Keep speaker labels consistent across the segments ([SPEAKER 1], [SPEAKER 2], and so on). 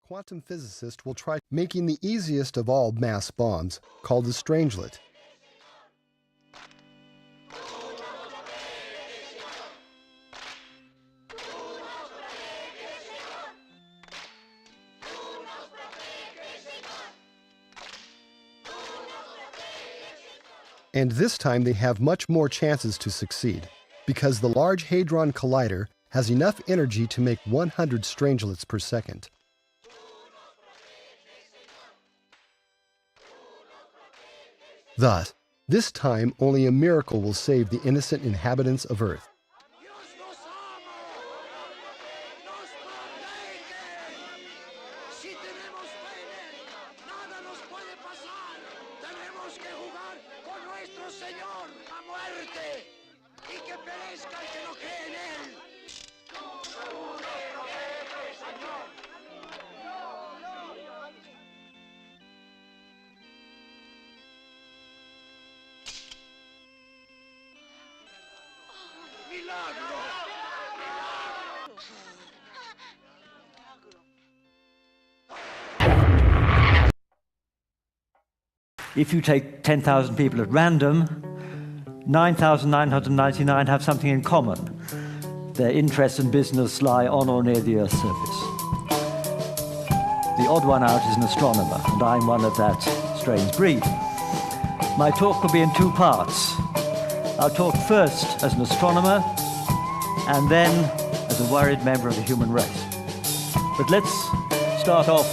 [SPEAKER 1] Quantum physicists will try making the easiest of all mass bombs, called the strangelet. And this time they have much more chances to succeed, because the Large Hadron Collider has enough energy to make 100 strangelets per second. Thus, this time only a miracle will save the innocent inhabitants of Earth.
[SPEAKER 2] If you take 10,000 people at random, 9,999 have something in common. Their interests and business lie on or near the Earth's surface. The odd one out is an astronomer, and I'm one of that strange breed. My talk will be in two parts. I'll talk first as an astronomer, and then as a worried member of the human race. But let's start off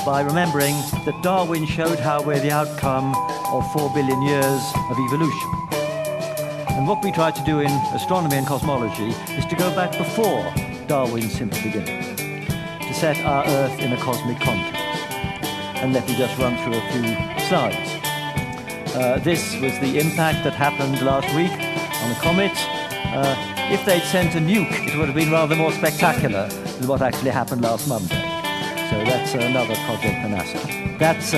[SPEAKER 2] by remembering that Darwin showed how we're the outcome of 4 billion years of evolution. And what we try to do in astronomy and cosmology is to go back before Darwin's simple beginnings, to set our Earth in a cosmic context. And let me just run through a few slides. This was the impact that happened last week on a comet. If they'd sent a nuke, it would have been rather more spectacular than what actually happened last Monday. So that's another project for NASA. That's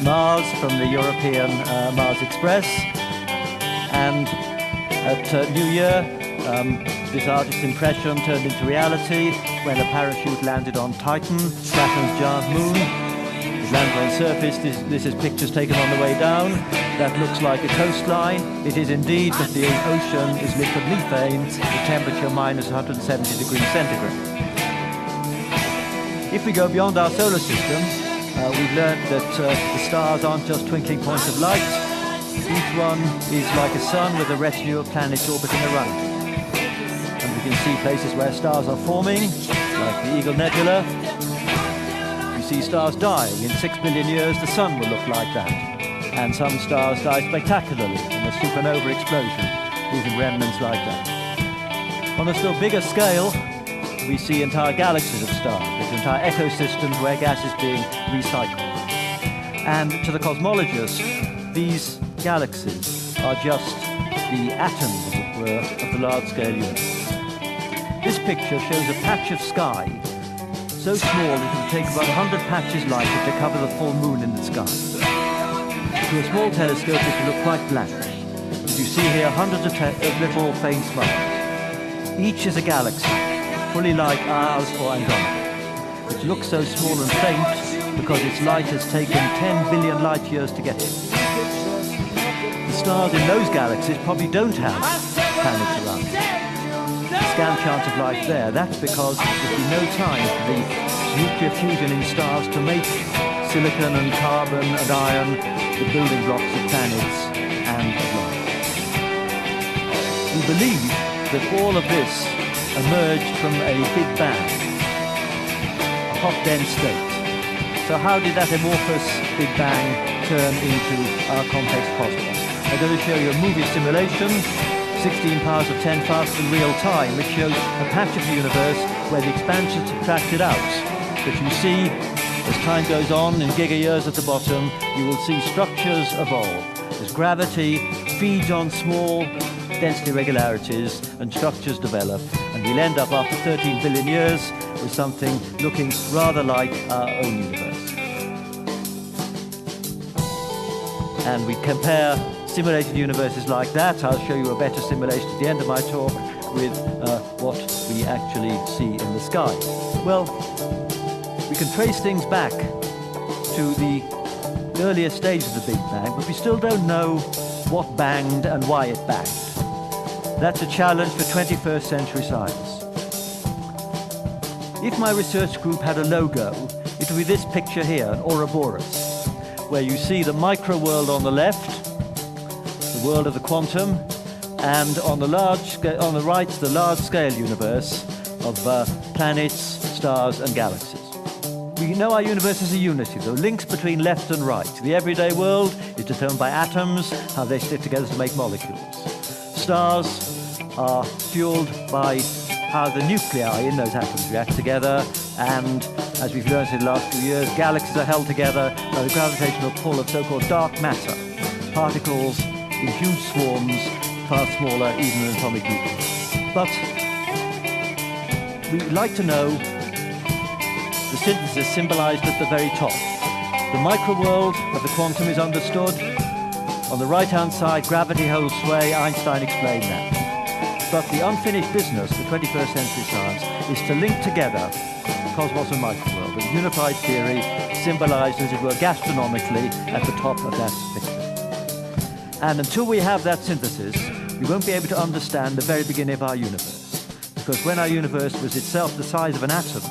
[SPEAKER 2] Mars from the European Mars Express. And at New Year, this artist's impression turned into reality when a parachute landed on Titan, Saturn's giant moon. It landed on the surface. This is pictures taken on the way down. That looks like a coastline. It is indeed, but the ocean is liquid methane, the temperature minus 170 degrees centigrade. If we go beyond our solar system, we've learned that the stars aren't just twinkling points of light. Each one is like a sun with a retinue of planets orbiting around it. And we can see places where stars are forming, like the Eagle Nebula. You see stars dying. In 6 billion years, the sun will look like that. And some stars die spectacularly in a supernova explosion, leaving remnants like that. On a still bigger scale, we see entire galaxies of stars. There's entire ecosystems where gas is being recycled. And to the cosmologist, these galaxies are just the atoms, as it were, of the large-scale universe. This picture shows a patch of sky so small it would take about 100 patches like it to cover the full moon in the sky. To a small telescope, it will look quite blank. As you see here, hundreds of little faint sparks. Each is a galaxy, fully like ours or Andromeda. It looks so small and faint because its light has taken 10 billion light years to get here. The stars in those galaxies probably don't have planets around them. Scant chance of life there. That's because there's been no time for the nuclear fusion in stars to make silicon and carbon and iron the building blocks of planets and of life. We believe that all of this emerged from a Big Bang, a hot, dense state. So how did that amorphous Big Bang turn into our complex cosmos? I'm going to show you a movie simulation, 16 powers of 10 faster than real time, which shows a patch of the universe where the expansion subtracted out. But you see, as time goes on, in giga-years at the bottom, you will see structures evolve. As gravity feeds on small density irregularities and structures develop, and we'll end up after 13 billion years with something looking rather like our own universe. And we compare simulated universes like that. I'll show you a better simulation at the end of my talk with what we actually see in the sky. Well, We can trace things back to the earlier stages of the Big Bang, but we still don't know what banged and why it banged. That's a challenge for 21st century science. If my research group had a logo, it would be this picture here, an Ouroboros, where you see the micro world on the left, the world of the quantum, and on the right, the large-scale universe of planets, stars, and galaxies. We know our universe is a unity. There are links between left and right. The everyday world is determined by atoms, how they stick together to make molecules. Stars are fueled by how the nuclei in those atoms react together, and as we've learned in the last few years, galaxies are held together by the gravitational pull of so-called dark matter, particles in huge swarms, far smaller even than atomic nucleus. But we'd like to know the synthesis symbolized at the very top. The micro-world of the quantum is understood. On the right-hand side, gravity holds sway. Einstein explained that. But the unfinished business for 21st century science is to link together cosmos and micro-world. A unified theory symbolized, as it were, gastronomically at the top of that picture. And until we have that synthesis, we won't be able to understand the very beginning of our universe. Because when our universe was itself the size of an atom,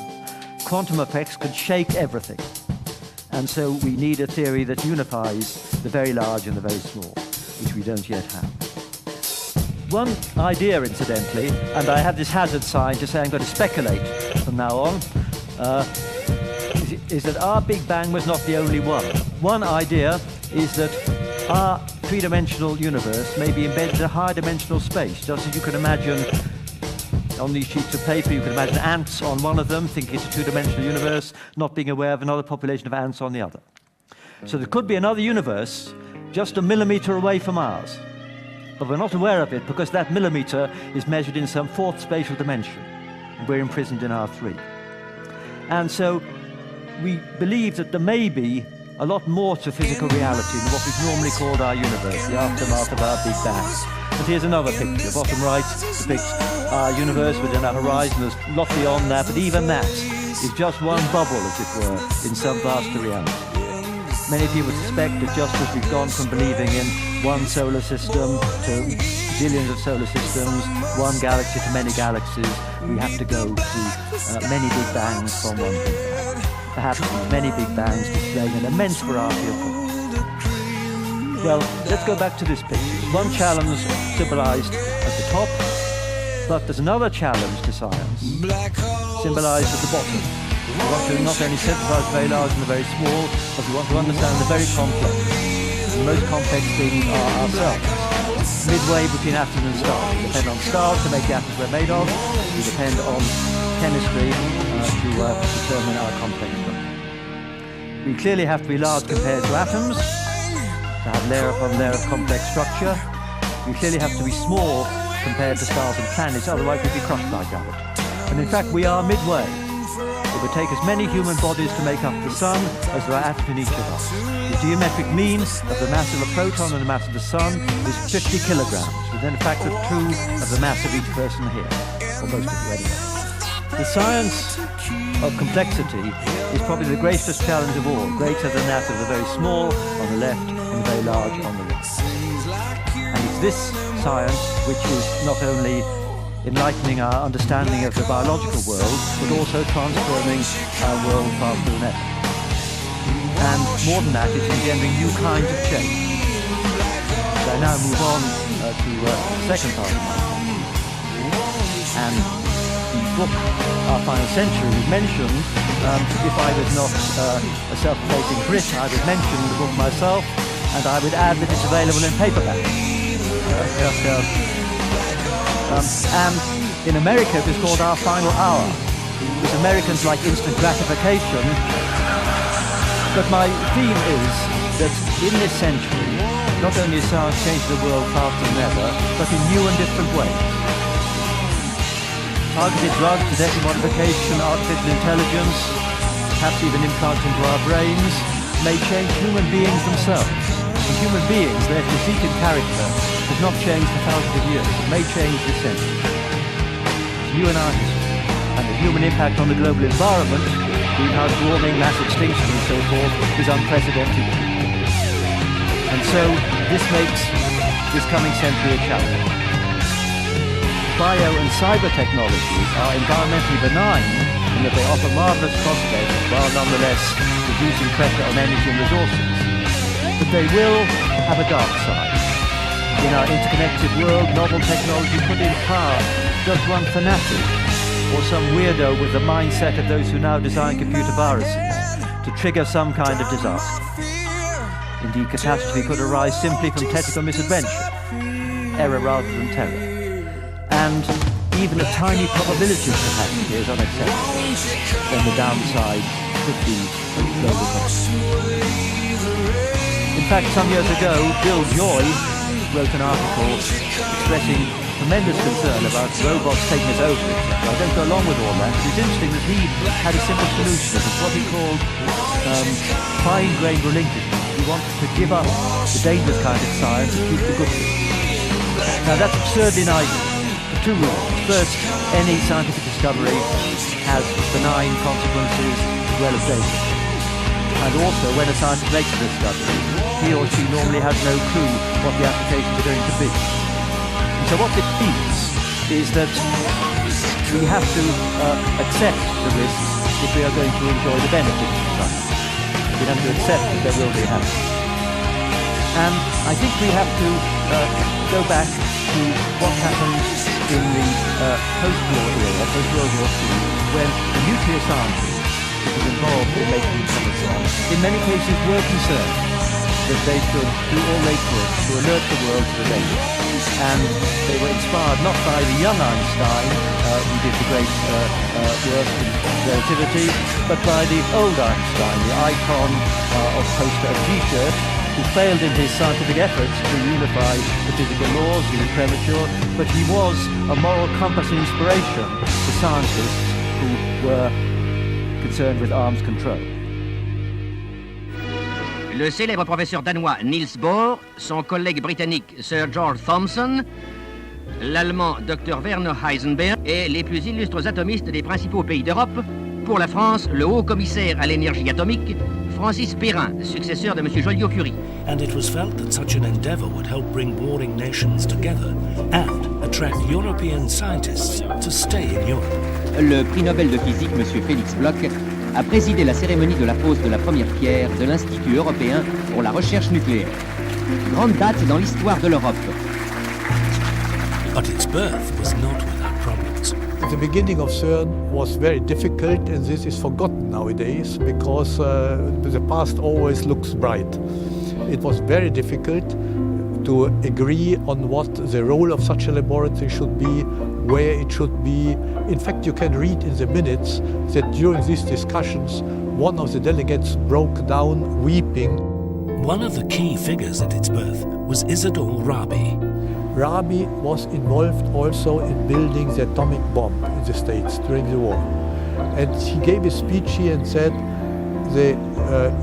[SPEAKER 2] quantum effects could shake everything. And so we need a theory that unifies the very large and the very small, which we don't yet have. One idea, incidentally, and I have this hazard sign to say I'm going to speculate from now on, is that our Big Bang was not the only one. One idea is that our three-dimensional universe may be embedded in a higher dimensional space, just as you can imagine on these sheets of paper, you can imagine ants on one of them, thinking it's a two-dimensional universe, not being aware of another population of ants on the other. So there could be another universe just a millimeter away from ours. But we're not aware of it because that millimeter is measured in some fourth spatial dimension. And we're imprisoned in our three. And so we believe that there may be a lot more to physical reality than what we've normally called our universe, the aftermath of our Big Bang. And here's another picture. Bottom right depicts our universe within our horizon. There's a lot beyond that, but even that is just one bubble, as it were, in some vaster reality. Many people suspect that just as we've gone from believing in one solar system to billions of solar systems, one galaxy to many galaxies, we have to go through many Big Bangs from one Big Bang. Perhaps many Big Bangs displaying an immense variety of forms. Well, let's go back to this picture. One challenge symbolized at the top, but there's another challenge to science symbolized at the bottom. We want to not only synthesize the very large and the very small, but we want to understand the very complex. The most complex things are ourselves. Midway between atoms and stars. We depend on stars to make the atoms we're made of. We depend on chemistry to determine our complex structure. We clearly have to be large compared to atoms, to have layer upon layer of complex structure. We clearly have to be small compared to stars and planets, otherwise we'd be crushed by gravity. And in fact, we are midway. It would take as many human bodies to make up the sun as there are atoms in each of us. The geometric mean of the mass of a proton and the mass of the sun is 50 kilograms, within a factor of 2 of the mass of each person here, or most of you anyway. The science of complexity is probably the greatest challenge of all, greater than that of the very small on the left and the very large on the right. And it's this science which is not only enlightening our understanding of the biological world, but also transforming our world faster than ever. And more than that, it's engendering new kinds of change. So I now move on to the second part of my talk. And the book, Our Final Century, was mentioned. If I was not a self-effacing Brit, I would mention the book myself, and I would add that it's available in paperback. And in America it was called Our Final Hour, because Americans like instant gratification. But my theme is that in this century, not only has science changed the world faster than ever, but in new and different ways. Targeted drugs, genetic modification, artificial intelligence, perhaps even implants into our brains, may change human beings themselves. And human beings, their physique and character, has not changed for thousands of years. It may change this century. It's new in our history. And the human impact on the global environment, greenhouse warming, mass extinction and so forth, is unprecedented. And so this makes this coming century a challenge. Bio and cyber technologies are environmentally benign in that they offer marvelous prospects while nonetheless reducing pressure on energy and resources. But they will have a dark side. In our interconnected world, novel technology could in power just one fanatic or some weirdo with the mindset of those who now design computer viruses to trigger some kind of disaster. Indeed, catastrophe could arise simply from technical misadventure, error rather than terror. And even a tiny probability of capacity is unacceptable. Then the downside could be global conflict. In fact, some years ago, Bill Joy wrote an article expressing tremendous concern about robots taking us over, etc. I don't go along with all that, but it's interesting that he had a simple solution. It's what he called fine-grained relinquishment. He wanted to give up the dangerous kind of science and keep the good bit. Now that's absurdly naive. For two reasons. First, any scientific discovery has benign consequences as well as dangerous. And also, when a scientist makes a discovery, he or she normally has no clue what the applications are going to be. And so what it means is that we have to accept the risks if we are going to enjoy the benefits of science. We have to accept that there will be hazards. And I think we have to go back to what happened in the post-war era, post-World War II, when the nuclear scientists who were involved in making atomic bombs, in many cases were concerned that they should do all they could to alert the world to the danger. And they were inspired not by the young Einstein, who did the great work in relativity, but by the old Einstein, the icon of poster and T-shirt, who failed in his scientific efforts to unify the physical laws. He was premature, but he was a moral compass and inspiration to scientists who were concerned with arms control.
[SPEAKER 3] Le célèbre professeur danois Niels Bohr, son collègue britannique Sir George Thomson, l'allemand Dr Werner Heisenberg et les plus illustres atomistes des principaux pays d'Europe. Pour la France, le haut commissaire à l'énergie atomique, Francis Perrin, successeur de M. Joliot-Curie.
[SPEAKER 4] And it was felt that such an endeavor would help bring warring nations together and attract European scientists to stay in Europe.
[SPEAKER 5] Le prix Nobel de physique, M. Félix Bloch, a présidé la cérémonie de la pose de la première pierre de l'Institut européen pour la recherche nucléaire. Grande date dans l'histoire de l'Europe.
[SPEAKER 4] But its birth was not without problems.
[SPEAKER 6] The beginning of CERN was very difficult, and this is forgotten nowadays because the past always looks bright. It was very difficult to agree on what the role of such a laboratory should be, where it should be. In fact, you can read in the minutes that during these discussions, one of the delegates broke down weeping.
[SPEAKER 4] One of the key figures at its birth was Isidore Rabi.
[SPEAKER 6] Rabi was involved also in building the atomic bomb in the States during the war. And he gave a speech here and said, the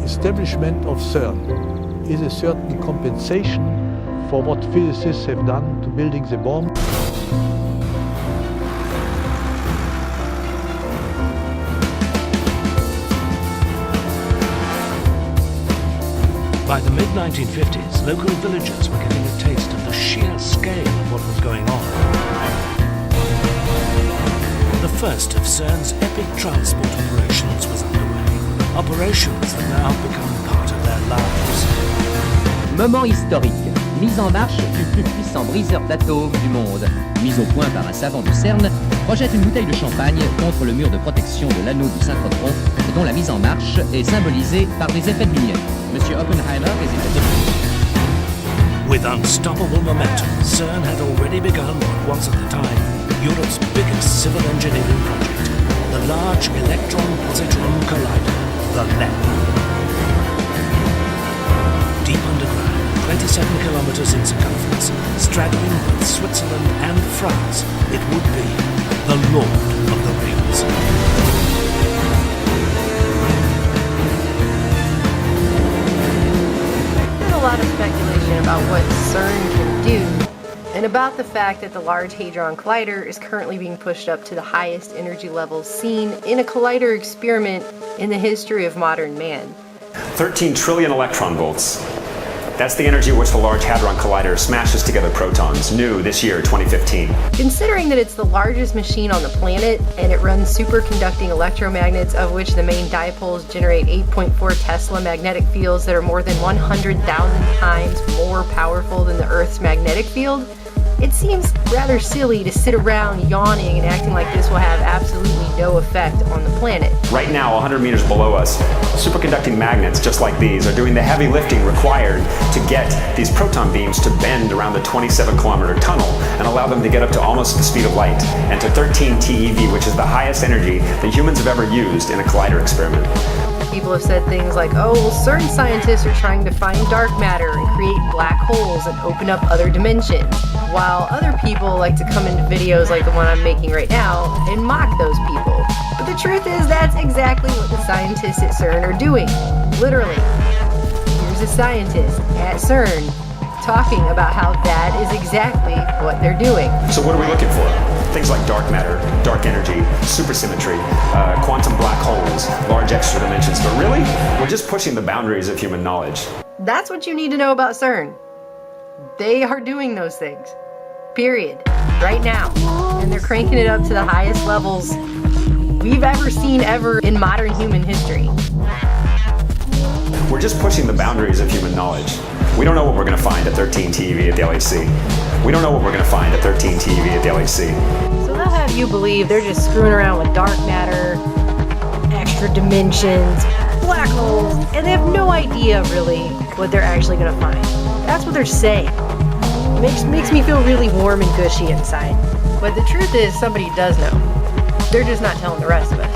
[SPEAKER 6] establishment of CERN is a certain compensation for what physicists have done to building the bomb.
[SPEAKER 4] By the mid-1950s, local villagers were getting a taste of the sheer scale of what was going on. The first of CERN's epic transport operations was underway. Operations that now become part of their lives.
[SPEAKER 5] Moment historique. Mise en marche du plus puissant briseur d'atomes du monde. Mise au point par un savant du CERN, projette une bouteille de champagne contre le mur de protection de l'anneau du synchrotron, dont la mise en marche est symbolisée par des effets de lumière. Monsieur Oppenheimer est États-Unis.
[SPEAKER 4] With unstoppable momentum, CERN had already begun what was at the time Europe's biggest civil engineering project, the Large Electron-Positron Collider, the LEP. Deep underground, 27 kilometers in circumference, straddling both Switzerland and France, it would be the Lord of the Rings.
[SPEAKER 7] There's a lot of speculation about what CERN can do. and about the fact that the Large Hadron Collider is currently being pushed up to the highest energy levels seen in a collider experiment in the history of modern man.
[SPEAKER 8] 13 trillion electron volts. That's the energy at which the Large Hadron Collider smashes together protons, new this year, 2015.
[SPEAKER 7] Considering that it's the largest machine on the planet, and it runs superconducting electromagnets, of which the main dipoles generate 8.4 Tesla magnetic fields that are more than 100,000 times more powerful than the Earth's magnetic field, it seems rather silly to sit around yawning and acting like this will have absolutely no effect on the planet.
[SPEAKER 8] Right now, 100 meters below us, superconducting magnets just like these are doing the heavy lifting required to get these proton beams to bend around the 27-kilometer tunnel and allow them to get up to almost the speed of light and to 13 TeV, which is the highest energy that humans have ever used in a collider experiment.
[SPEAKER 7] People have said things like, oh, well, certain scientists are trying to find dark matter and create black holes and open up other dimensions, while other people like to come into videos like the one I'm making right now and mock those people. But the truth is that's exactly what the scientists at CERN are doing. Literally. Here's a scientist at CERN talking about how that is exactly what they're doing.
[SPEAKER 8] So what are we looking for? Things like dark matter, dark energy, supersymmetry, quantum black holes, large extra dimensions. But really, we're just pushing the boundaries of human knowledge.
[SPEAKER 7] That's what you need to know about CERN. They are doing those things. Period. Right now. And they're cranking it up to the highest levels we've ever seen ever in modern human history.
[SPEAKER 8] We're just pushing the boundaries of human knowledge. We don't know what we're going to find at 13 TeV at the LHC. We don't know what we're going to find at 13 TeV at the LHC.
[SPEAKER 7] So they'll have you believe they're just screwing around with dark matter, extra dimensions, black holes, and they have no idea really what they're actually going to find. That's what they're saying. Makes me feel really warm and gushy inside. But the truth is, somebody does know. They're just not telling the rest of us.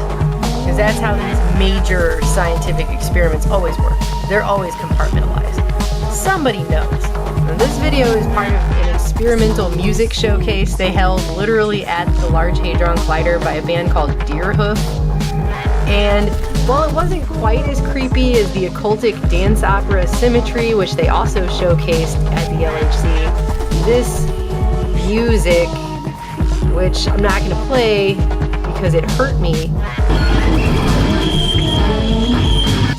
[SPEAKER 7] Because that's how these major scientific experiments always work. They're always compartmentalized. Somebody knows. And this video is part of an experimental music showcase they held literally at the Large Hadron Collider by a band called Deerhoof. And while it wasn't quite as creepy as the occultic dance opera Symmetry, which they also showcased at the LHC, this music, which I'm not going to play because it hurt me,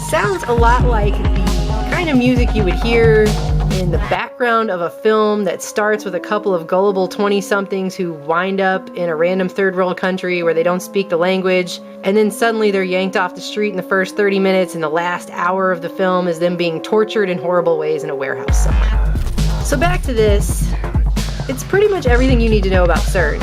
[SPEAKER 7] sounds a lot like the kind of music you would hear in the background of a film that starts with a couple of gullible 20-somethings who wind up in a random third world country where they don't speak the language, and then suddenly they're yanked off the street in the first 30 minutes, and the last hour of the film is them being tortured in horrible ways in a warehouse somewhere. So back to this. It's pretty much everything you need to know about CERN.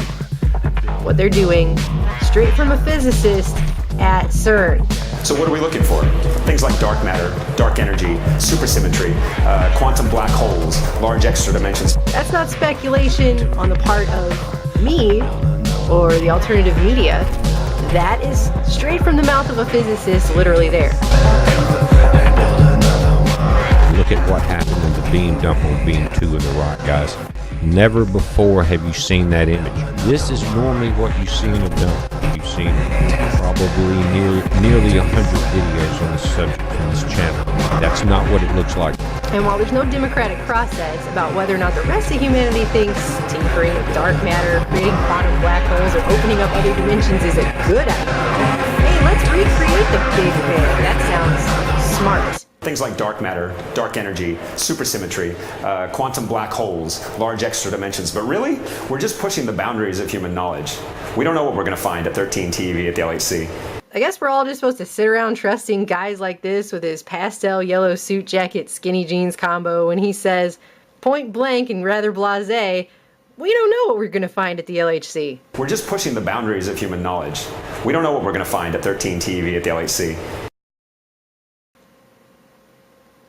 [SPEAKER 7] What they're doing, straight from a physicist at CERN.
[SPEAKER 8] So what are we looking for? Things like dark matter, dark energy, supersymmetry, quantum black holes, large extra dimensions.
[SPEAKER 7] That's not speculation on the part of me or the alternative media. That is straight from the mouth of a physicist literally there.
[SPEAKER 9] Look at what happened in the beam dump on beam 2 in the rock, guys. Never before have you seen that image. This is normally what you see in a dump. You've seen probably nearly 100 videos on this subject from this channel. That's not what it looks like.
[SPEAKER 7] And while there's no democratic process about whether or not the rest of humanity thinks tinkering with dark matter, creating quantum black holes, or opening up other dimensions is a good idea, hey, let's recreate the Big Bang. That sounds smart.
[SPEAKER 8] Things like dark matter, dark energy, supersymmetry, quantum black holes, large extra dimensions. But really, we're just pushing the boundaries of human knowledge. We don't know what we're going to find at 13 TeV at the LHC.
[SPEAKER 7] I guess we're all just supposed to sit around trusting guys like this with his pastel yellow suit jacket, skinny jeans combo when he says, point blank and rather blasé, we don't know what we're going to find at the LHC.
[SPEAKER 8] We're just pushing the boundaries of human knowledge. We don't know what we're going to find at 13 TeV at the LHC.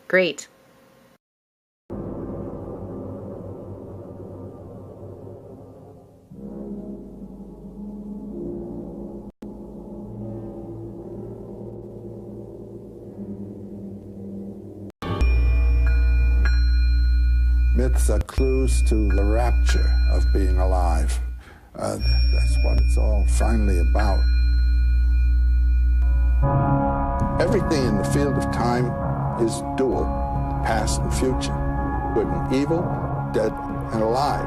[SPEAKER 7] Great.
[SPEAKER 10] Myths are clues to the rapture of being alive. That's what it's all finally about. Everything in the field of time is dual, past and future, good and evil, dead and alive.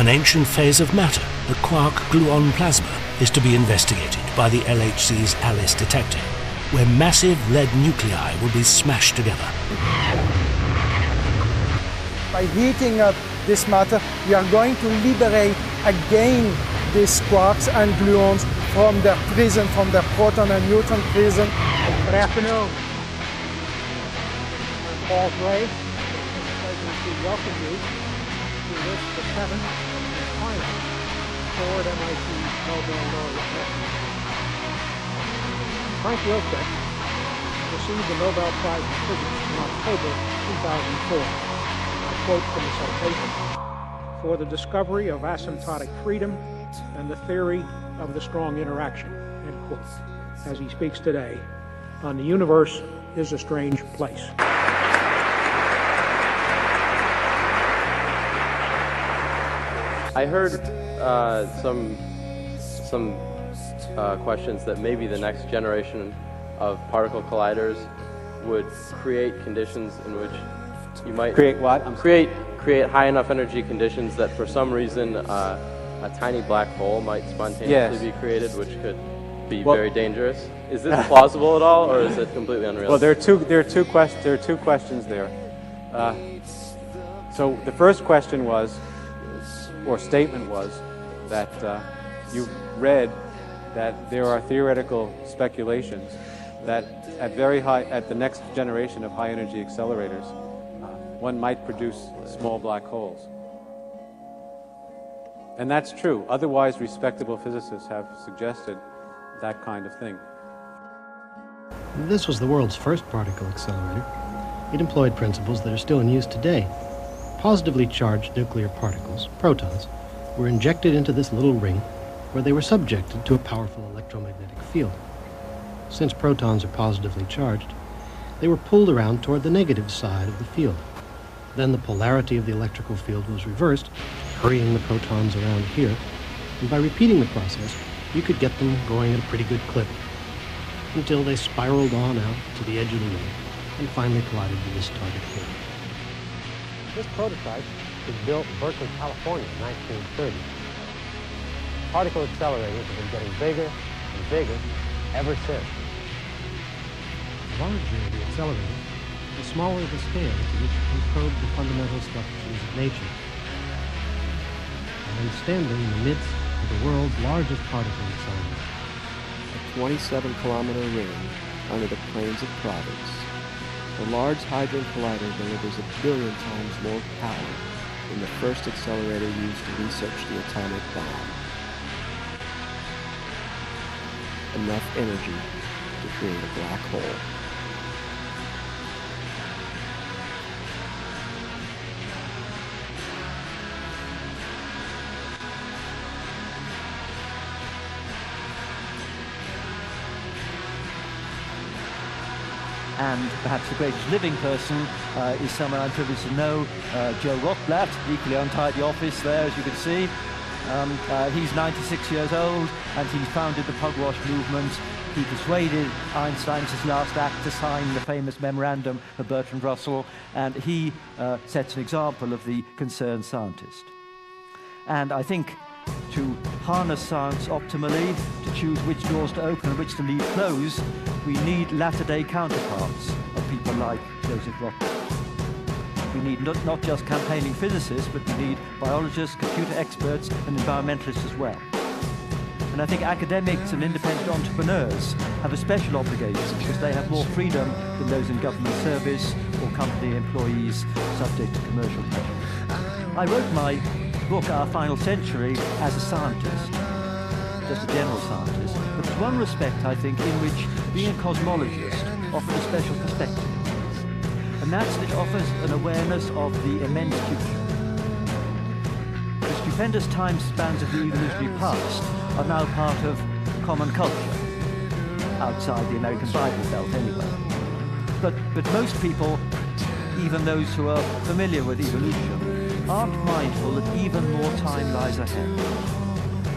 [SPEAKER 4] An ancient phase of matter, the quark-gluon plasma, is to be investigated by the LHC's ALICE detector, where massive lead nuclei will be smashed together.
[SPEAKER 11] By heating up this matter, we are going to liberate again these quarks and gluons from their prison, from their proton and neutron prison.
[SPEAKER 12] Good afternoon. I'm Paul Gray. It's a pleasure to welcome you to this, the 7th and final Ford MIT Nobel laureate lecture. Frank Wilczek received the Nobel Prize in Physics in October 2004. I quote from the citation, for the discovery of asymptotic freedom and the theory of the strong interaction, end quote, as he speaks today on The Universe is a Strange Place.
[SPEAKER 13] I heard some questions that maybe the next generation of particle colliders would create conditions in which you might
[SPEAKER 14] create what?
[SPEAKER 13] Create high enough energy conditions that for some reason a tiny black hole might spontaneously be created, which could be very dangerous. Is this plausible at all, or is it completely unrealistic?
[SPEAKER 14] Well, there are two questions there. So the first question was, or statement was, that you read that there are theoretical speculations that at the next generation of high energy accelerators, one might produce small black holes. And that's true. Otherwise, respectable physicists have suggested that kind of thing.
[SPEAKER 15] This was the world's first particle accelerator. It employed principles that are still in use today. Positively charged nuclear particles, protons, were injected into this little ring where they were subjected to a powerful electromagnetic field. Since protons are positively charged, they were pulled around toward the negative side of the field. Then the polarity of the electrical field was reversed, hurrying the protons around here, and by repeating the process, you could get them going at a pretty good clip, until they spiraled on out to the edge of the ring, and finally collided with this target here.
[SPEAKER 16] This prototype was built in Berkeley, California in 1930. Particle accelerators have been getting bigger and bigger ever since.
[SPEAKER 15] The larger the accelerator, the smaller the scale to which you can probe the fundamental structures of nature. I am standing in the midst of the world's largest particle accelerator.
[SPEAKER 17] A 27-kilometer ring under the plains of Providence. The Large Hadron Collider delivers 1 billion times more power than the first accelerator used to research the atomic bomb. Enough energy to create a black hole.
[SPEAKER 2] And perhaps the greatest living person is someone I'm privileged to know, Joe Rothblatt, equally untidy office there, as you can see. He's 96 years old, and he founded the Pugwash movement. He persuaded Einstein, his last act, to sign the famous memorandum of Bertrand Russell, and he sets an example of the concerned scientist. And I think to harness science optimally, to choose which doors to open and which to leave closed, we need latter-day counterparts of people like Joseph Rothblatt. We need not just campaigning physicists, but we need biologists, computer experts, and environmentalists as well. And I think academics and independent entrepreneurs have a special obligation because they have more freedom than those in government service or company employees subject to commercial pressure. I wrote my book, Our Final Century, as a scientist, just a general scientist, but there's one respect, I think, in which being a cosmologist offers a special perspective, and that's that it offers an awareness of the immense future. The stupendous time spans of the evolutionary past are now part of common culture, outside the American Bible Belt anyway. But most people, even those who are familiar with evolution, aren't mindful that even more time lies ahead.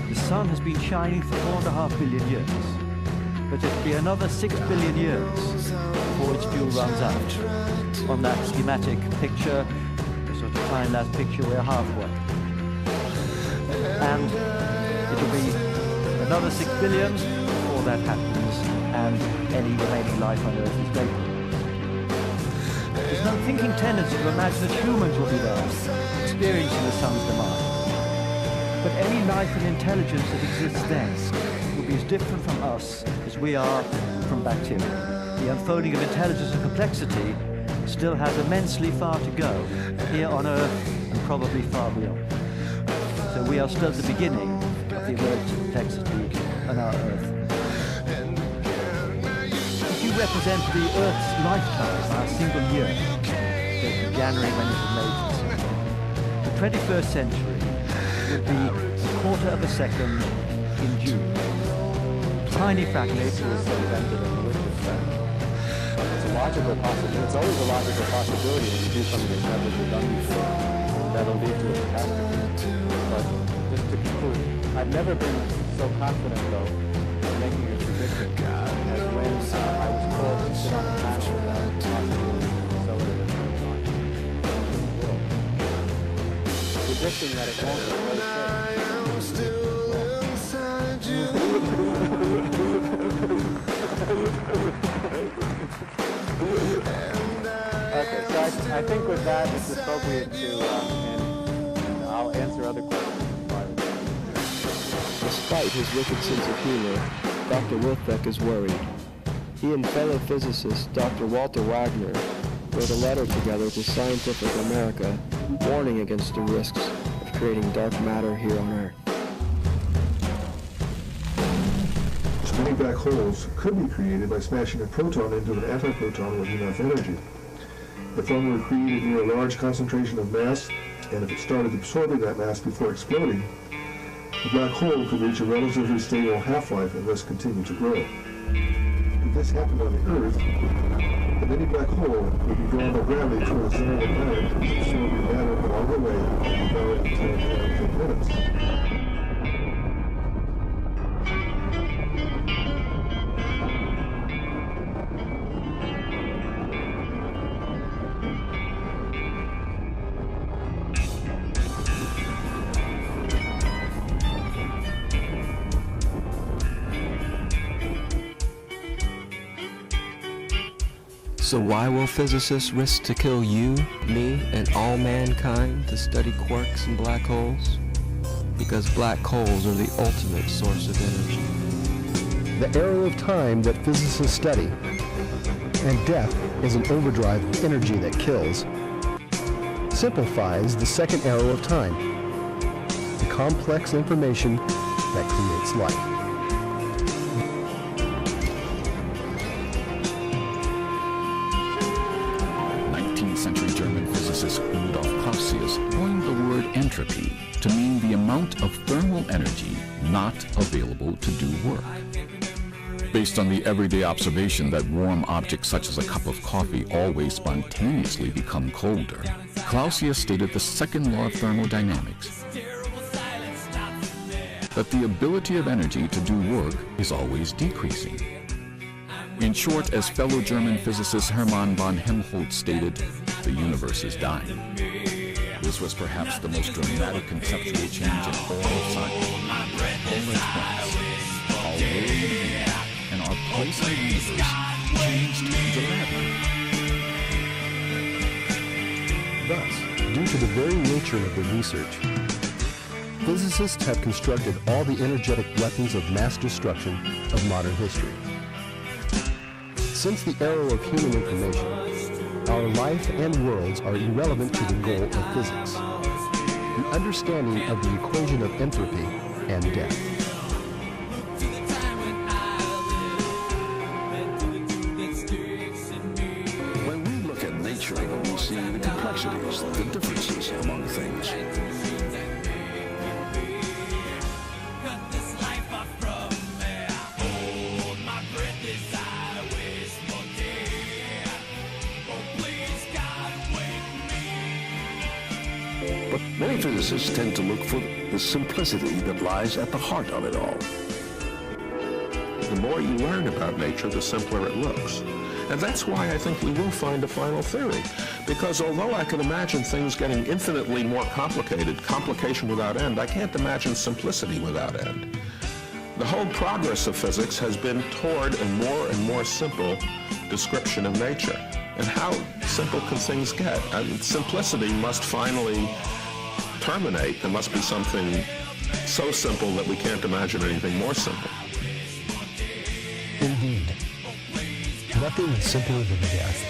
[SPEAKER 2] The sun has been shining for 4.5 billion years, but it'll be another 6 billion years before its fuel runs out. On that schematic picture, the sort of time-lapse picture, we're halfway. and it'll be another 6 billion before that happens, and any remaining life on Earth is vapor. There's no thinking tendency to imagine that humans will be there, experiencing the sun's demand. But any life and intelligence that exists then will be as different from us as we are from bacteria. The unfolding of intelligence and complexity still has immensely far to go, here on Earth and probably far beyond. So we are still at the beginning of the emergence of complexity on our Earth. If you represent the Earth's lifetime by a single year, so January when it was made, the 21st century would be a quarter of a second in June. Tiny fraction.
[SPEAKER 14] Nature is so invented and malicious that it's a logical possibility. It's always a logical possibility when you do something that's never been done before. That'll lead to a catastrophe. But just to conclude, I've never been so confident, though, in making a prediction as when I was told to sit on a panel about the possibility of accelerated world. Predicting that it won't be very Okay, so I think with that it's appropriate to end, and I'll answer other questions.
[SPEAKER 17] Despite his wicked sense of humor, Dr. Wilfbeck is worried. He and fellow physicist Dr. Walter Wagner wrote a letter together to Scientific America warning against the risks of creating dark matter here on Earth.
[SPEAKER 18] Many black holes could be created by smashing a proton into an antiproton with enough energy. If one were created near a large concentration of mass, and if it started absorbing that mass before exploding, the black hole could reach a relatively stable half-life and thus continue to grow. If this happened on the Earth, the mini black hole would be drawn by gravity toward the center of the planet and absorb the matter along the way and devour it in 10 to 15 minutes.
[SPEAKER 17] So why will physicists risk to kill you, me, and all mankind to study quarks and black holes? Because black holes are the ultimate source of energy.
[SPEAKER 1] The arrow of time that physicists study, and death is an overdrive of energy that kills, simplifies the second arrow of time, the complex information that creates life.
[SPEAKER 19] 19th century German physicist Rudolf Clausius coined the word entropy to mean the amount of thermal energy not available to do work. Based on the everyday observation that warm objects such as a cup of coffee always spontaneously become colder, Clausius stated the second law of thermodynamics, that the ability of energy to do work is always decreasing. In short, as fellow German physicist Hermann von Helmholtz stated, the universe is dying. This was perhaps the most dramatic conceptual change in all of science. All at once, our world began, and our place in the universe changed dramatically.
[SPEAKER 1] Thus, due to the very nature of their research, physicists have constructed all the energetic weapons of mass destruction of modern history. Since the arrow of human information, our life and worlds are irrelevant to the goal of physics, the understanding of the equation of entropy and death.
[SPEAKER 19] When we look at nature, we see the complexities, the differences among things. But many physicists tend to look for the simplicity that lies at the heart of it all.
[SPEAKER 20] The more you learn about nature, the simpler it looks. And that's why I think we will find a final theory.
[SPEAKER 21] Because although I can imagine things getting infinitely more complicated, complication without end, I can't imagine simplicity without end. The whole progress of physics has been toward a more and more simple description of nature. And how simple can things get? I mean, simplicity must finally terminate. There must be something so simple that we can't imagine anything more simple.
[SPEAKER 1] Indeed. Nothing is simpler than death.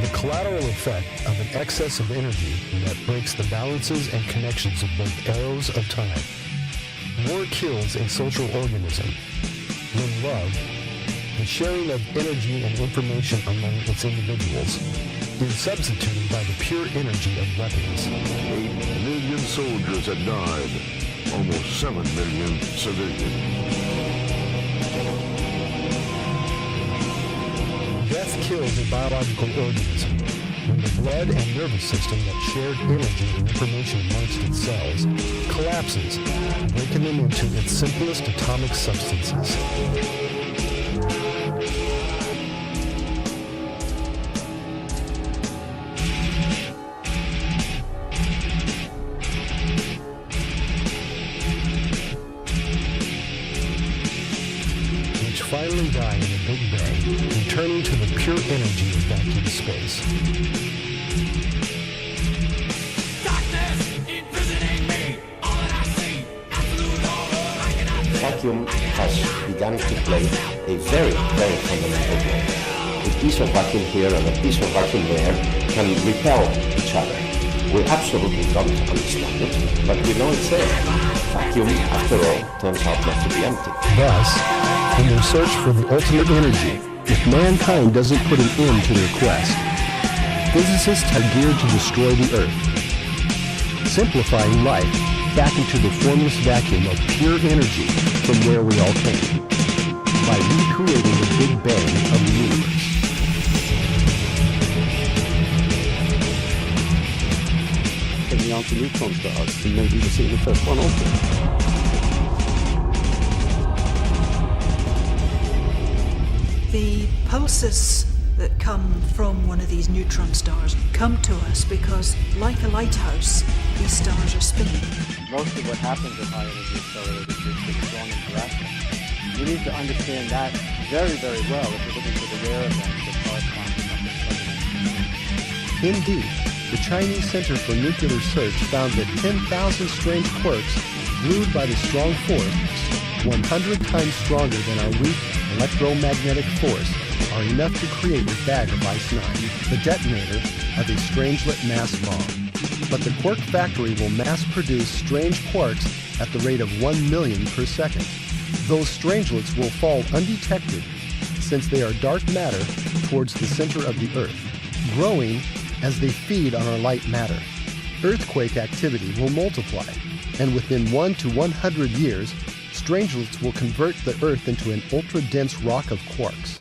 [SPEAKER 1] The collateral effect of an excess of energy that breaks the balances and connections of both arrows of time. War kills a social organism. When love, the sharing of energy and information among its individuals, is substituted by the pure energy of weapons.
[SPEAKER 22] 8 million soldiers had died, almost 7 million civilians.
[SPEAKER 1] Death kills a biological organism when the blood and nervous system that shared energy and information amongst its cells collapses, breaking them into its simplest atomic substances. Finally die in a Big Bang, returning to the pure energy of vacuum space.
[SPEAKER 23] Vacuum has begun to play a very, very fundamental role. A piece of vacuum here and a piece of vacuum there can repel each other. We absolutely don't understand it, but we know it's there. Vacuum, after all, turns out not to be empty.
[SPEAKER 1] Thus, in their search for the ultimate energy, if mankind doesn't put an end to their quest, physicists have geared to destroy the Earth, simplifying life back into the formless vacuum of pure energy from where we all came, by recreating the Big Bang of the universe.
[SPEAKER 24] Taking out the neutron stars, and maybe we'll see the first one also.
[SPEAKER 25] The pulses that come from one of these neutron stars come to us because, like a lighthouse, these stars are spinning.
[SPEAKER 14] Most of what happens at high energy accelerators is the strong interaction. You need to understand that very, very well if you're looking for the rare events that correspond to something fundamental.
[SPEAKER 1] Indeed, the Chinese Center for Nuclear Research found that 10,000 strange quarks glued by the strong force, 100 times stronger than our weak electromagnetic force, are enough to create a bag of ice-9, the detonator of a strangelet mass bomb. But the quark factory will mass-produce strange quarks at the rate of 1 million per second. Those strangelets will fall undetected since they are dark matter towards the center of the Earth, growing as they feed on our light matter. Earthquake activity will multiply, and within 1 to 100 years, strangelets will convert the Earth into an ultra-dense rock of quarks.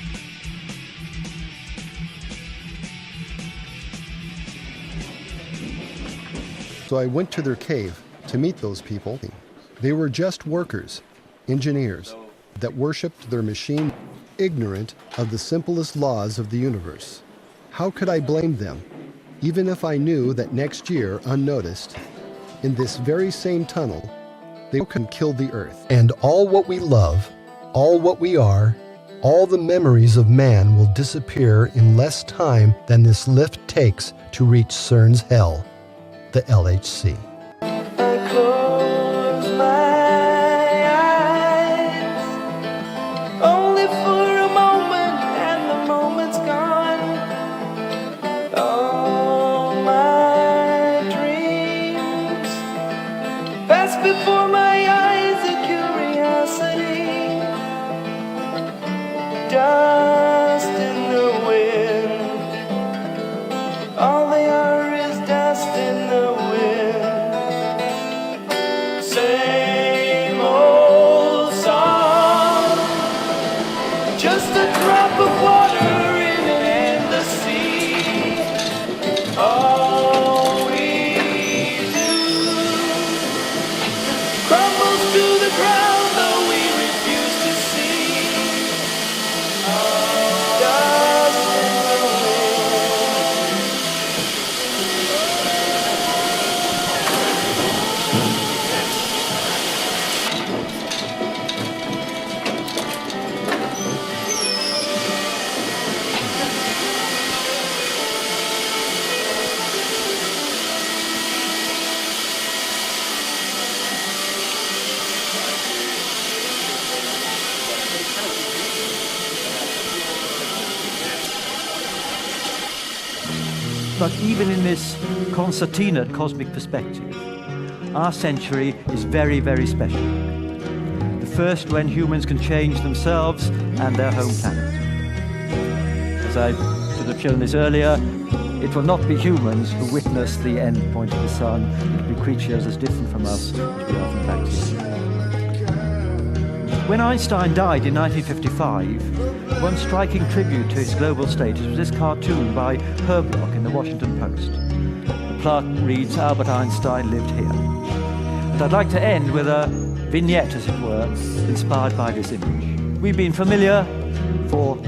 [SPEAKER 1] So I went to their cave to meet those people. They were just workers, engineers, that worshipped their machine, ignorant of the simplest laws of the universe. How could I blame them, even if I knew that next year, unnoticed, in this very same tunnel, they can kill the Earth. And all what we love, all what we are, all the memories of man will disappear in less time than this lift takes to reach CERN's hell, the LHC.
[SPEAKER 26] I close my eyes, only for a moment, and the moment's gone. All my dreams pass before my eyes, a curiosity, dust in the wind. All they are is dust in the wind.
[SPEAKER 2] But even in this concertina cosmic perspective, our century is very, very special. The first when humans can change themselves and their home planet. As I should have shown this earlier, it will not be humans who witness the end point of the sun. It will be creatures as different from us as we are from bacteria. When Einstein died in 1955, one striking tribute to his global status was this cartoon by Herblock in the Washington Post. The plaque reads, "Albert Einstein lived here." And I'd like to end with a vignette, as it were, inspired by this image. We've been familiar for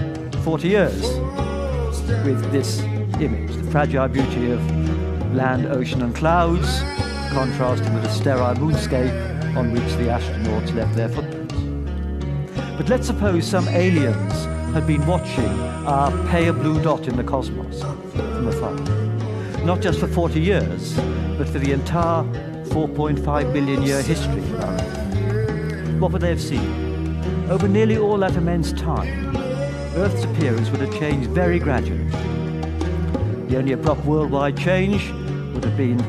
[SPEAKER 2] 40 years with this image, the fragile beauty of land, ocean and clouds, contrasting with the sterile moonscape on which the astronauts left their footprints. But let's suppose some aliens had been watching our pale blue dot in the cosmos from afar. Not just for 40 years, but for the entire 4.5 billion year history of our Earth. What would they have seen? Over nearly all that immense time, Earth's appearance would have changed very gradually. The only abrupt worldwide change would have been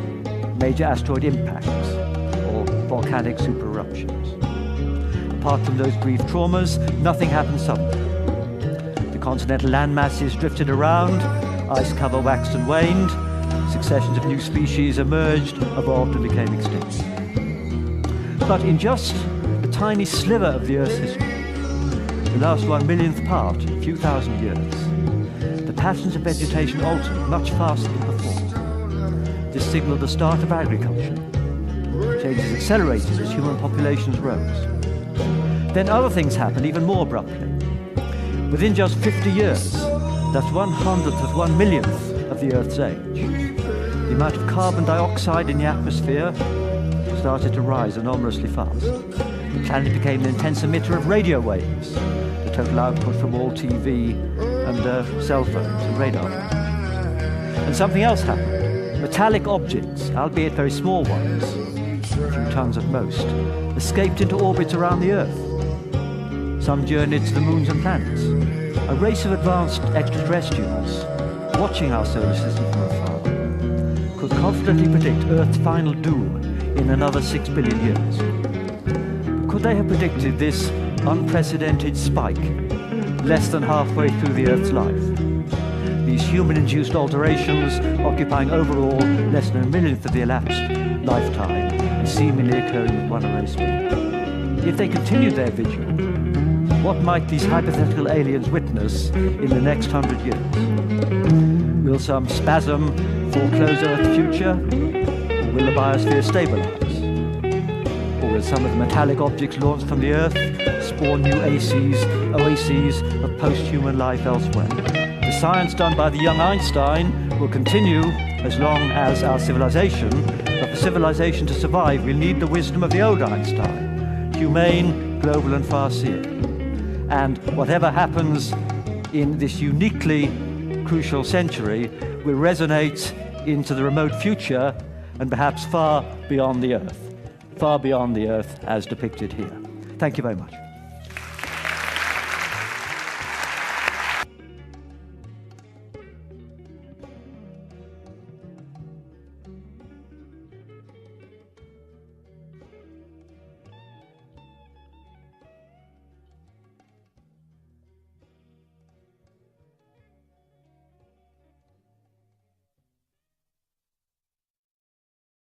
[SPEAKER 2] major asteroid impacts or volcanic supereruptions. Apart from those brief traumas, nothing happened suddenly. The continental land masses drifted around, ice cover waxed and waned, successions of new species emerged, evolved and became extinct. But in just a tiny sliver of the Earth's history, the last 1/1,000,000th part, a few thousand years, the patterns of vegetation altered much faster than before. This signaled the start of agriculture. Changes accelerated as human populations rose. Then other things happened even more abruptly. Within just 50 years, that's 1/100th of 1/1,000,000th of the Earth's age, the amount of carbon dioxide in the atmosphere started to rise enormously fast. The planet became an intense emitter of radio waves, the total output from all TV and cell phones and radar transmissions. And something else happened. Metallic objects, albeit very small ones, a few tons at most, escaped into orbits around the Earth. Some journeyed to the moons and planets. A race of advanced extraterrestrials, watching our solar system from afar, could confidently predict Earth's final doom in another 6 billion years. But could they have predicted this unprecedented spike less than halfway through the Earth's life? These human-induced alterations occupying overall less than 1/1,000,000th of the elapsed lifetime and seemingly occurring with one array speed. If they continued their vigil, what might these hypothetical aliens witness in the next 100 years? Will some spasm foreclose Earth's future? Or will the biosphere stabilize? Or will some of the metallic objects launched from the Earth spawn new oases of post-human life elsewhere? The science done by the young Einstein will continue as long as our civilization, but for civilization to survive, we'll need the wisdom of the old Einstein, humane, global and far-seeing. And whatever happens in this uniquely crucial century will resonate into the remote future and perhaps far beyond the Earth as depicted here. Thank you very much.